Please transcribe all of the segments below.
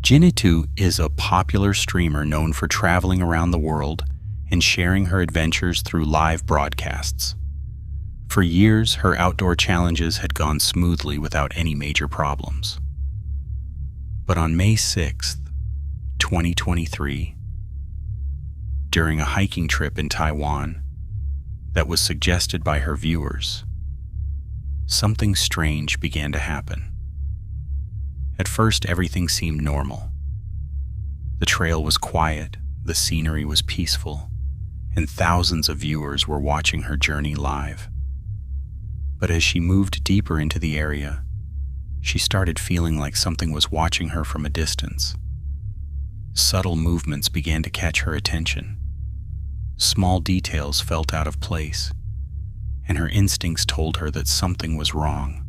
Jinitu is a popular streamer known for traveling around the world and sharing her adventures through live broadcasts. For years, her outdoor challenges had gone smoothly without any major problems. But on May 6th, 2023, during a hiking trip in Taiwan that was suggested by her viewers, something strange began to happen. At first, everything seemed normal. The trail was quiet, the scenery was peaceful, and thousands of viewers were watching her journey live. But as she moved deeper into the area, she started feeling like something was watching her from a distance. Subtle movements began to catch her attention. Small details felt out of place, and her instincts told her that something was wrong.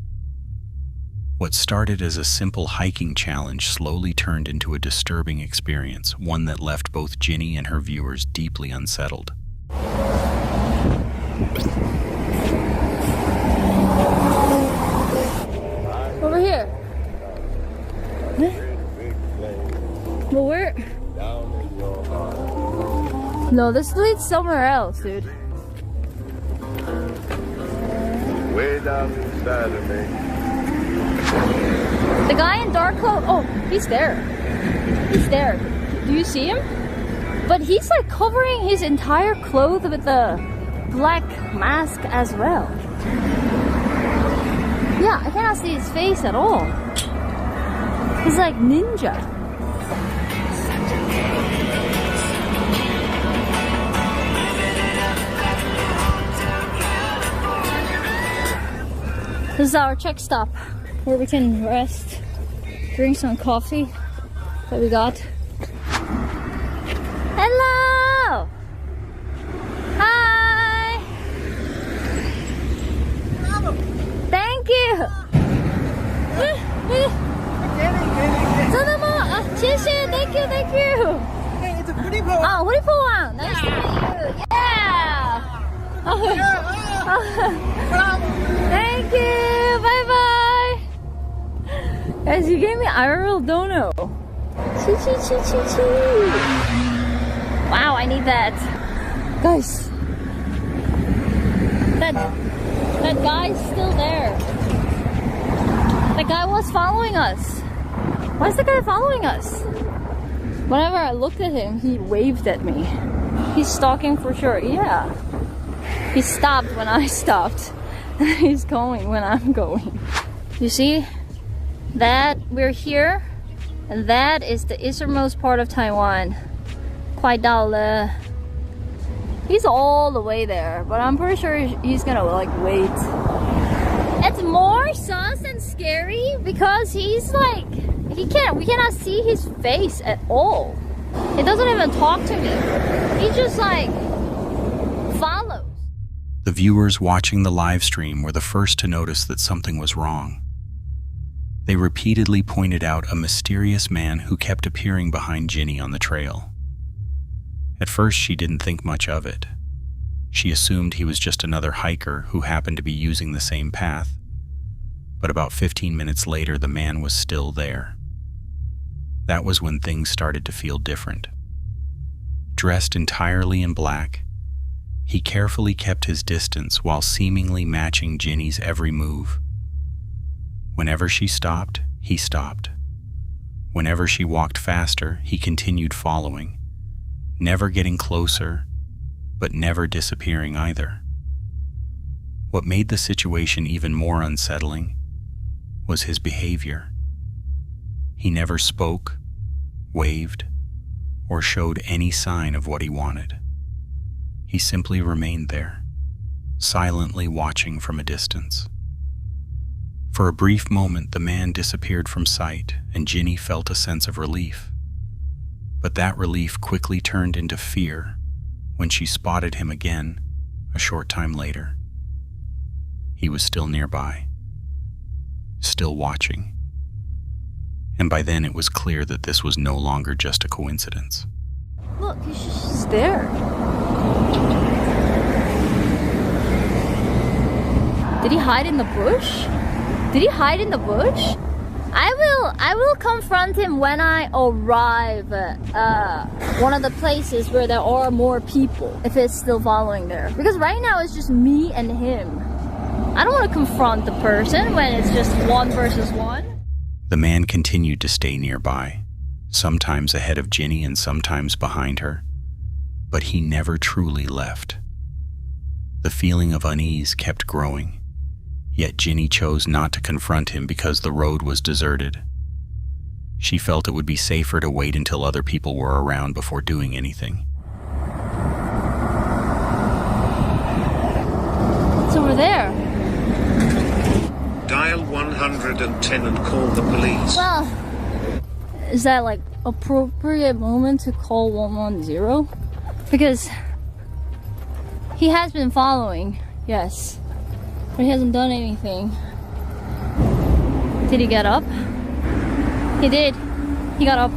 What started as a simple hiking challenge slowly turned into a disturbing experience, one that left both Ginny and her viewers deeply unsettled. Over here. Well, where? No, this leads somewhere else, dude. Way down inside of me. The guy in dark clothes. Oh, he's there. He's there. Do you see him? But he's like covering his entire clothes with the black mask as well. Yeah, I cannot see his face at all. He's like ninja. This is our check stop where we can rest, drink some coffee that we got. Hello! Hi! Thank you! 真的吗？谢谢 Thank you, thank you! Hey, it's a pretty poem. Oh, what do Nice to meet you! Yeah! Thank you! Bye bye! Guys, you gave me IRL dono. Chi chi chi chi chi. Wow, I need that. Guys, that guy's still there. The guy was following us. Why is the guy following us? Whenever I looked at him, he waved at me. He's stalking for sure. Yeah. He stopped when I stopped. He's going when I'm going. You see that we're here, and that is the easternmost part of Taiwan. Kwaidao. He's all the way there, but I'm pretty sure he's gonna like wait. It's more sus and scary because he's like we cannot see his face at all. He doesn't even talk to me. He just like follows. The viewers watching the live stream were the first to notice that something was wrong. They repeatedly pointed out a mysterious man who kept appearing behind Ginny on the trail. At first, she didn't think much of it. She assumed he was just another hiker who happened to be using the same path. But about 15 minutes later, the man was still there. That was when things started to feel different. Dressed entirely in black, he carefully kept his distance while seemingly matching Ginny's every move. Whenever she stopped, he stopped. Whenever she walked faster, he continued following, never getting closer, but never disappearing either. What made the situation even more unsettling was his behavior. He never spoke, waved, or showed any sign of what he wanted. He simply remained there, silently watching from a distance. For a brief moment, the man disappeared from sight, and Ginny felt a sense of relief. But that relief quickly turned into fear when she spotted him again a short time later. He was still nearby, still watching. And by then it was clear that this was no longer just a coincidence. Look, he's just there. Did he hide in the bush? Did he hide in the bush? I will confront him when I arrive at one of the places where there are more people, if it's still following there. Because right now it's just me and him. I don't want to confront the person when it's just one versus one. The man continued to stay nearby, sometimes ahead of Ginny and sometimes behind her, but he never truly left. The feeling of unease kept growing, yet Ginny chose not to confront him because the road was deserted. She felt it would be safer to wait until other people were around before doing anything. It's over there. Dial 110 and call the police. Well, is that like appropriate moment to call 110? Because he has been following, yes, but he hasn't done anything. Did he get up? He did. He got up.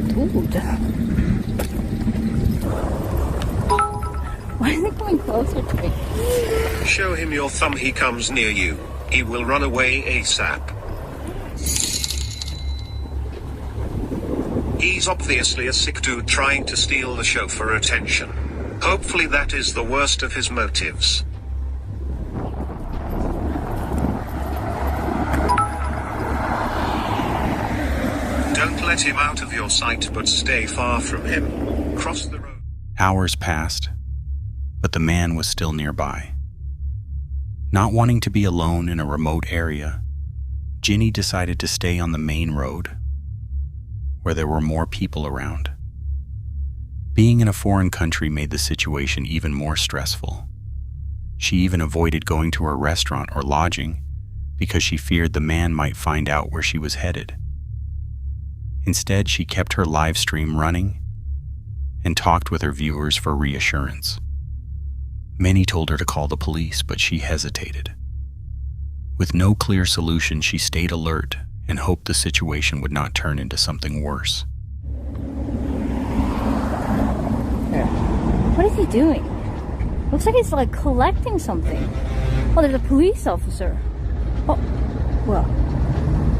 Dude. Why is he coming closer to me? Show him your thumb. He comes near you, he will run away ASAP. He's obviously a sick dude trying to steal the show for attention. Hopefully that is the worst of his motives. Don't let him out of your sight, but stay far from him. Cross the road. Hours passed, but the man was still nearby. Not wanting to be alone in a remote area, Ginny decided to stay on the main road, where there were more people around. Being in a foreign country made the situation even more stressful. She even avoided going to her restaurant or lodging because she feared the man might find out where she was headed. Instead, she kept her live stream running and talked with her viewers for reassurance. Many told her to call the police, but she hesitated. With no clear solution, she stayed alert and hoped the situation would not turn into something worse. What is he doing? Looks like he's like collecting something. Oh, there's a police officer. Oh, well,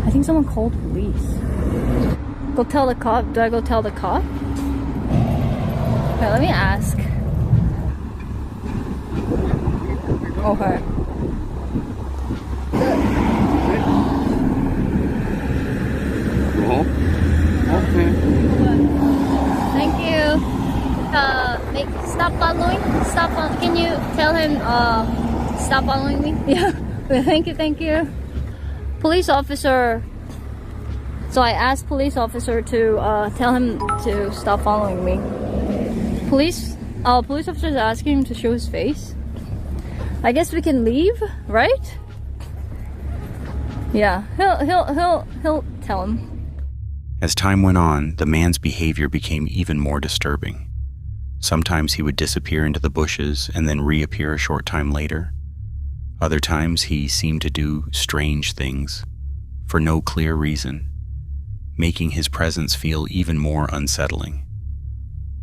I think someone called police. Go tell the cop. Do I go tell the cop? Okay, let me ask. Okay. Okay. Thank you. Stop following. Can you tell him stop following me? Yeah. Thank you. Police officer. So I asked police officer to tell him to stop following me. Police officer is asking him to show his face. I guess we can leave, right? Yeah, he'll tell him. As time went on, the man's behavior became even more disturbing. Sometimes he would disappear into the bushes and then reappear a short time later. Other times he seemed to do strange things for no clear reason, making his presence feel even more unsettling.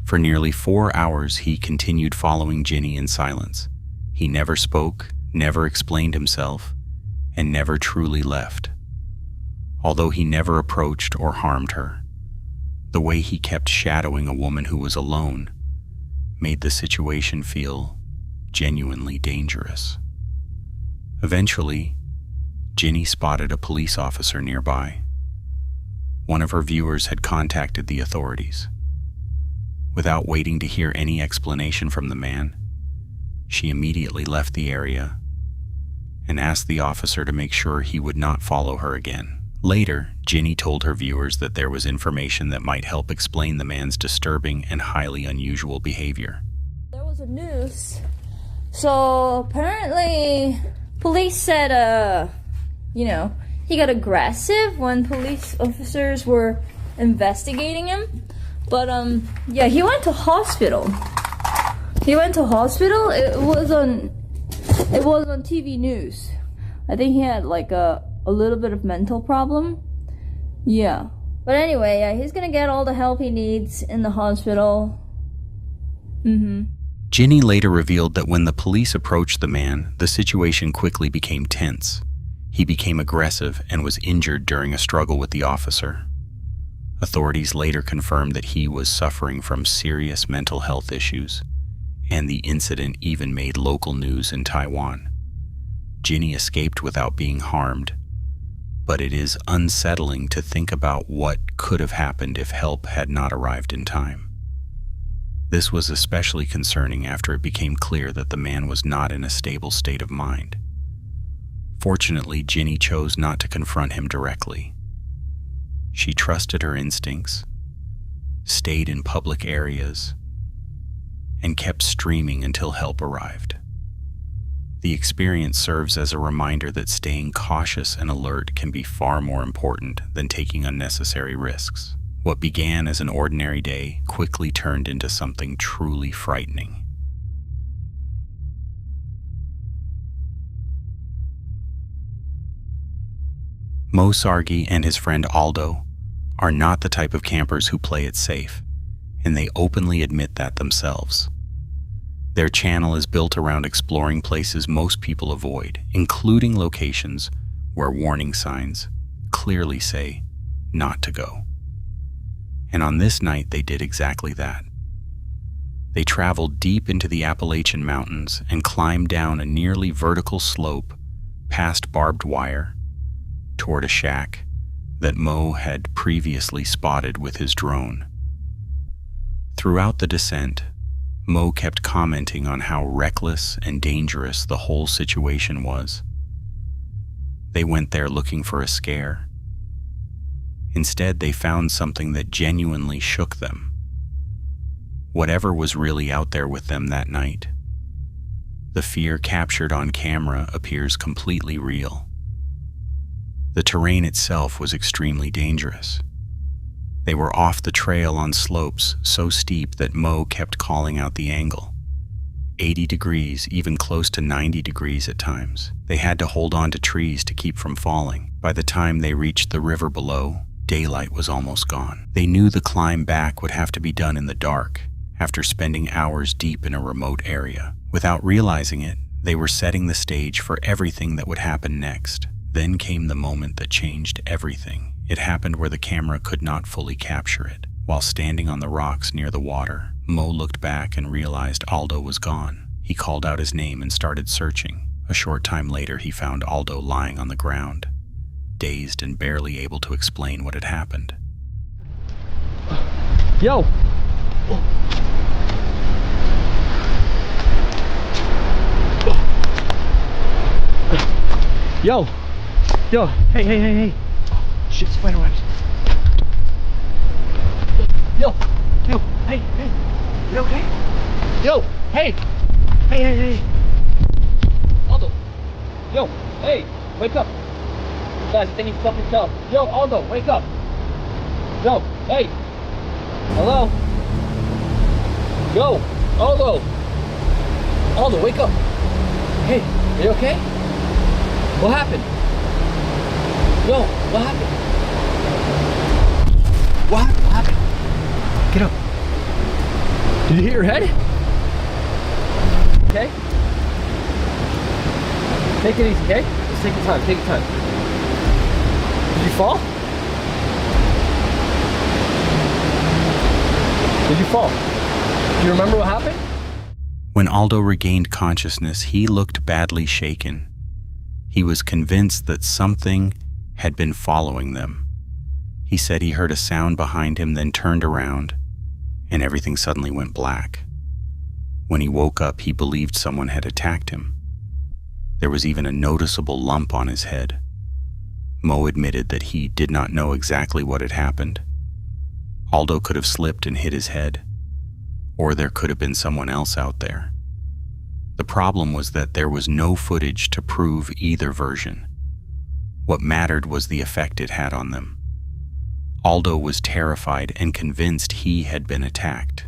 For nearly 4 hours, he continued following Ginny in silence. He never spoke, never explained himself, and never truly left. Although he never approached or harmed her, the way he kept shadowing a woman who was alone made the situation feel genuinely dangerous. Eventually, Ginny spotted a police officer nearby. One of her viewers had contacted the authorities. Without waiting to hear any explanation from the man, she immediately left the area and asked the officer to make sure he would not follow her again. Later, Ginny told her viewers that there was information that might help explain the man's disturbing and highly unusual behavior. There was a news. So apparently, police said, he got aggressive when police officers were investigating him. But yeah, he went to hospital. It was on TV news. I think he had like a little bit of mental problem. Yeah. But anyway, yeah, he's gonna get all the help he needs in the hospital. Ginny later revealed that when the police approached the man, the situation quickly became tense. He became aggressive and was injured during a struggle with the officer. Authorities later confirmed that he was suffering from serious mental health issues, and the incident even made local news in Taiwan. Ginny escaped without being harmed, but it is unsettling to think about what could have happened if help had not arrived in time. This was especially concerning after it became clear that the man was not in a stable state of mind. Fortunately, Ginny chose not to confront him directly. She trusted her instincts, stayed in public areas, and kept streaming until help arrived. The experience serves as a reminder that staying cautious and alert can be far more important than taking unnecessary risks. What began as an ordinary day quickly turned into something truly frightening. Mo Sargi and his friend Aldo are not the type of campers who play it safe, and they openly admit that themselves. Their channel is built around exploring places most people avoid, including locations where warning signs clearly say not to go. And on this night, they did exactly that. They traveled deep into the Appalachian Mountains and climbed down a nearly vertical slope past barbed wire toward a shack that Mo had previously spotted with his drone. Throughout the descent, Mo kept commenting on how reckless and dangerous the whole situation was. They went there looking for a scare. Instead, they found something that genuinely shook them. Whatever was really out there with them that night, the fear captured on camera appears completely real. The terrain itself was extremely dangerous. They were off the trail on slopes so steep that Mo kept calling out the angle. 80 degrees, even close to 90 degrees at times. They had to hold on to trees to keep from falling. By the time they reached the river below, daylight was almost gone. They knew the climb back would have to be done in the dark, after spending hours deep in a remote area. Without realizing it, they were setting the stage for everything that would happen next. Then came the moment that changed everything. It happened where the camera could not fully capture it. While standing on the rocks near the water, Mo looked back and realized Aldo was gone. He called out his name and started searching. A short time later, he found Aldo lying on the ground, dazed and barely able to explain what had happened. Yo! Yo! Yo! Hey! Shit, spider webs. Yo! Hey! You okay? Yo! Hey! Aldo! Yo! Hey! Wake up! Guys, I think he's fucking tough. Yo, Aldo, wake up! Yo! Hey! Hello? Yo! Aldo! Aldo, wake up! Hey! Are you okay? What happened? Yo, what happened? What happened? Get up. Did you hit your head? Okay? Take it easy, okay? Just take your time, Did you fall? Did you fall? Do you remember what happened? When Aldo regained consciousness, he looked badly shaken. He was convinced that something had been following them. He said he heard a sound behind him, then turned around, and everything suddenly went black. When he woke up, he believed someone had attacked him. There was even a noticeable lump on his head. Mo admitted that he did not know exactly what had happened. Aldo could have slipped and hit his head, or there could have been someone else out there. The problem was that there was no footage to prove either version. What mattered was the effect it had on them. Aldo was terrified and convinced he had been attacked.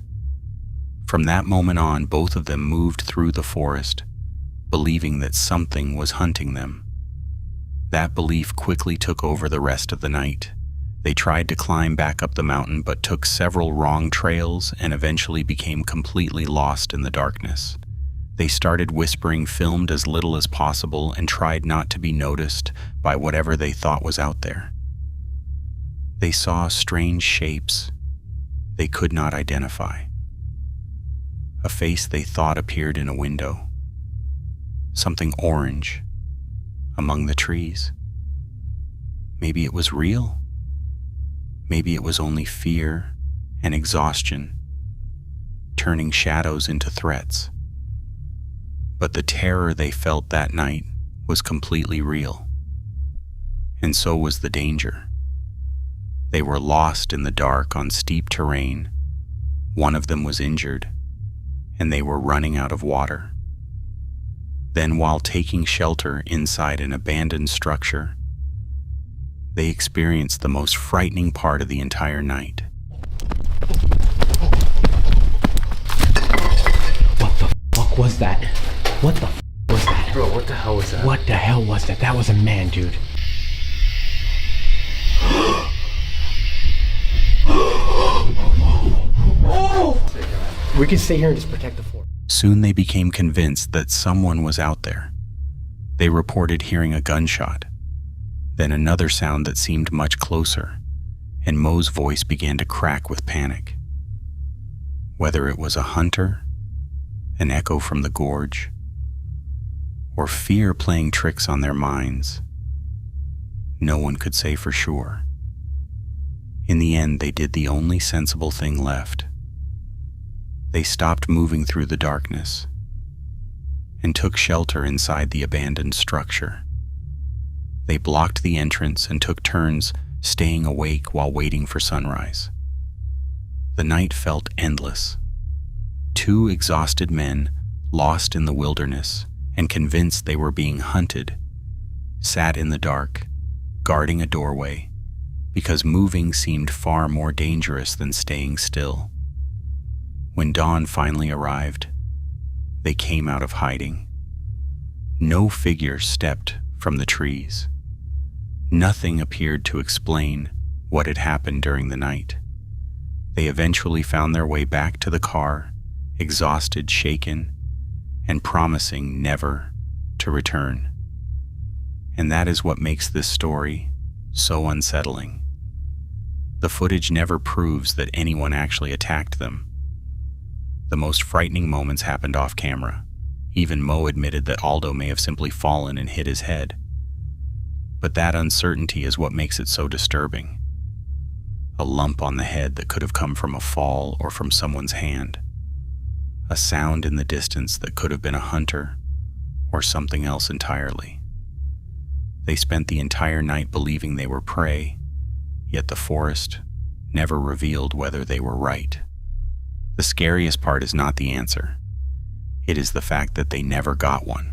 From that moment on, both of them moved through the forest, believing that something was hunting them. That belief quickly took over the rest of the night. They tried to climb back up the mountain but took several wrong trails and eventually became completely lost in the darkness. They started whispering, filmed as little as possible, and tried not to be noticed by whatever they thought was out there. They saw strange shapes they could not identify. A face they thought appeared in a window. Something orange among the trees. Maybe it was real. Maybe it was only fear and exhaustion, turning shadows into threats. But the terror they felt that night was completely real. And so was the danger. They were lost in the dark on steep terrain. One of them was injured, and they were running out of water. Then, while taking shelter inside an abandoned structure, they experienced the most frightening part of the entire night. What the fuck was that? What the was that? Bro, what the hell was that? What the hell was that? That was a man, dude. We can stay here and just protect the fort. Soon they became convinced that someone was out there. They reported hearing a gunshot, then another sound that seemed much closer, and Mo's voice began to crack with panic. Whether it was a hunter, an echo from the gorge, or fear playing tricks on their minds, no one could say for sure. In the end, they did the only sensible thing left. They stopped moving through the darkness and took shelter inside the abandoned structure. They blocked the entrance and took turns staying awake while waiting for sunrise. The night felt endless. Two exhausted men, lost in the wilderness and convinced they were being hunted, sat in the dark, guarding a doorway, because moving seemed far more dangerous than staying still. When dawn finally arrived, they came out of hiding. No figure stepped from the trees. Nothing appeared to explain what had happened during the night. They eventually found their way back to the car, exhausted, shaken, and promising never to return. And that is what makes this story so unsettling. The footage never proves that anyone actually attacked them. The most frightening moments happened off camera. Even Mo admitted that Aldo may have simply fallen and hit his head. But that uncertainty is what makes it so disturbing. A lump on the head that could have come from a fall or from someone's hand. A sound in the distance that could have been a hunter or something else entirely. They spent the entire night believing they were prey, yet the forest never revealed whether they were right. The scariest part is not the answer. It is the fact that they never got one.